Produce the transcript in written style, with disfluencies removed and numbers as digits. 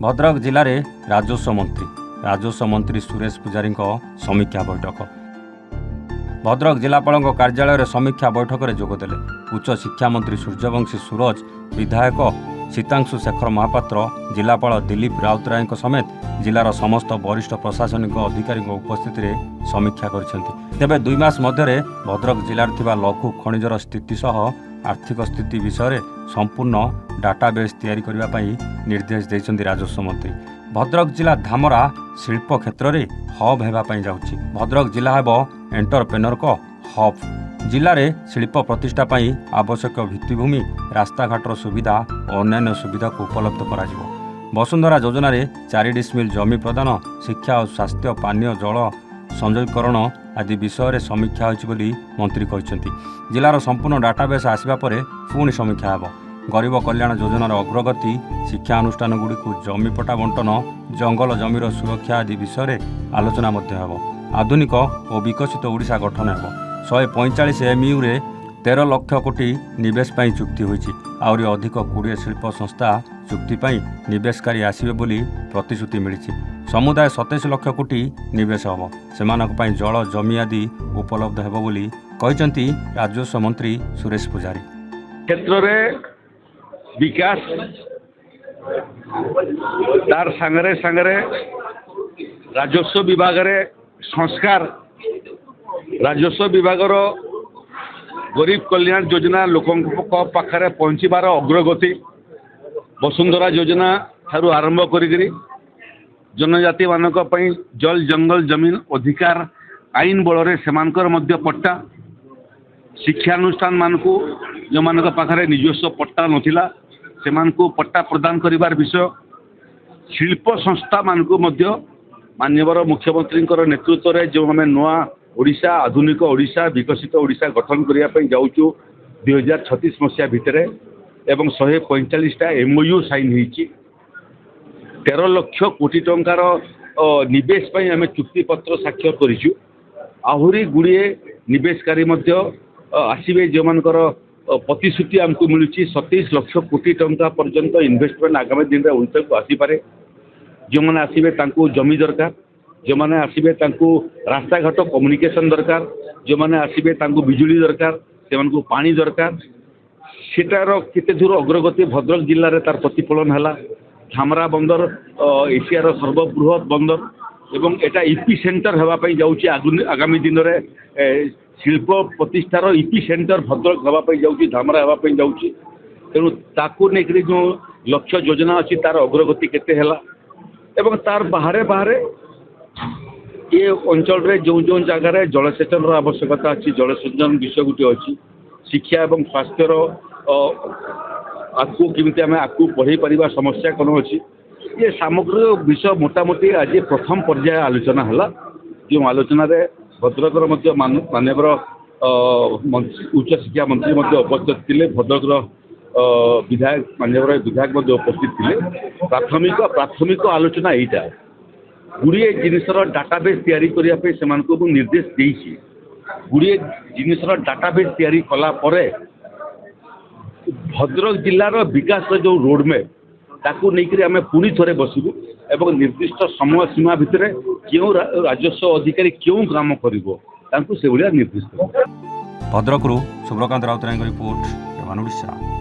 भद्रक जिले में राजस्व मंत्री सुरेश पुजारी समीक्षा बैठक। भद्रक जिलापाल कार्यालय समीक्षा बैठक में जोगदेले उच्च शिक्षा मंत्री सूर्यवंशी सूरज, विधायक सीतांशु शेखर महापात्र, जिलापाल दिलीप राउतराय समेत जिलार समस्त वरिष्ठ प्रशासनिक अधिकारी उपस्थित में समीक्षा कर तेबे 2 मास मध्य भद्रक जिलार थिबा लघु खनिजर स्थिति सह आर्थिक स्थिति विषय संपूर्ण डाटाबेस तैयारी करने निर्देश देइछन्ति राजस्व मंत्री। भद्रक जिला धामरा शिल्प क्षेत्र में हब होगापी जाउछि। भद्रक जिला हेब एंटरप्रेन्योर को हब। जिले में शिल्प प्रतिष्ठा पाई आवश्यक भित्तिभूमि, रास्ताघाटर सुविधा और अन्य सुविधा को उपलब्ध कराजिवो। वसुंधरा योजना रे 4 डिसमिल जमी प्रदान, शिक्षा और स्वास्थ्य, पानीय जल संयोगकरण आदि विषय में समीक्षा होइछि बोली मंत्री कहते। जिलार संपूर्ण डाटाबेस आसवा परे पुणी समीक्षा हेब। गरीब कल्याण योजनार अग्रगति, शिक्षा अनुष्ठान गुड़िक जमीपटा बंटन, जंगल जमीर सुरक्षा आदि विषय में आलोचना हेब। आधुनिक और विकसित ओडिशा गठन हेब। 145 MU रे 13 लाख कोटी निवेश पाई चुक्ति होइछि। आउरी अधिक 20 शिल्प संस्था चुक्ति पाई निवेशकारी आसिबे बोली प्रतिश्रुति मिलिछि। समुदाय 27 लाख कोटी निवेश हेब। सेमानक पाई जल जमी आदि उपलब्ध हेब बोली कहिसंति राजस्व मंत्री सुरेश पुजारी। क्षेत्र रे विकास तार संगरे संगरे राजस्व विभाग रे संस्कार, राजस्व विभाग गरीब कल्याण योजना लोकों पाखरे पहुँचबार अग्रगति, वसुंधरा योजना ठारू आरंभ करी जनजाति मानक पई जल जंगल जमीन अधिकार आईन बल सेमानकर मध्य पट्टा, शिक्षानुष्ठान मानकू जो मानक पाखरे निजस्व पट्टा नथिला सेमानकू पट्टा प्रदान करिवार विषय, शिल्प संस्था मानकू मध्य माननीय मुख्यमंत्री नेतृत्व में जो आम नुआ ओडिशा, आधुनिक ओडिशा, विकसित ओडिशा गठन करने जाऊँ 2036 मसीहा भितर एवं 145टा MOU साइन होती। 13 लाख कोटी टंकार निवेश पर आम चुक्तिपत्र साक्षर करूँ। आहुरी गुड़िए निवेशकारी आसवे जो मानकर प्रतिश्रुति आमको मिलूँ 27 लाख कोटी टंका पर्यंत इन्वेस्टमेंट आगामी दिन में ओडिशा को आसीपे। जो मैंने आसवे जमी दरकार, जो मैंने आसवे रास्ता घाट कम्युनिकेशन दरकार, जो मैंने आसवे बिजुली दरकार, से पानी दरकार। सेटार केते दूर अग्रगति भद्रक जिले में तार प्रतिफलन है। धामरा बंदर एशियार सर्वबृहत बंदर एवं एटा इपी सेंटर होगापी जाऊँगी। आगामी दिन में शिल्प प्रतिष्ठार इपी सेंटर भद्रक होगापी जाऊँगी, धामरा होगापी जाऊँगी। तेणु ताकू लेकर जो लक्ष्य योजना अच्छी तार अग्रगति केते है एवं तार बाहरे बाहरे ये अंचल रे जो जो जगार जलसेचन आवश्यकता अच्छी, जलसेचन विषय गोटे अच्छी, शिक्षा एवं स्वास्थ्यर आगू केमी आम आगू बढ़ई पार समस्या कौन अच्छी, ये सामग्रिक विषय मोटामोटी आज प्रथम पर्याय आलोचना है। जो आलोचन भद्रकर माननीय उच्च शिक्षा मंत्री उपस्थित थे, भद्रकर विधायक माननीय विधायक उपस्थित थे। प्राथमिक आलोचना यहीटा गुड़िए जिनसर डाटाबेस तैयारी करने से निर्देश देइछि। गुड़िए जिनसर डाटाबेस तैयारी कला परे भद्रक जिलार विकास जो रोडमैप ताकू लेकर आम पुणी थे बसबू एवं निर्दिष्ट समय सीमा भितर क्यों राजस्व अधिकारी क्यों काम करिवो तांकू से भलिया निर्देश। भद्रकरू सुब्रकांत राउतराय रिपोर्ट, ओडिशा।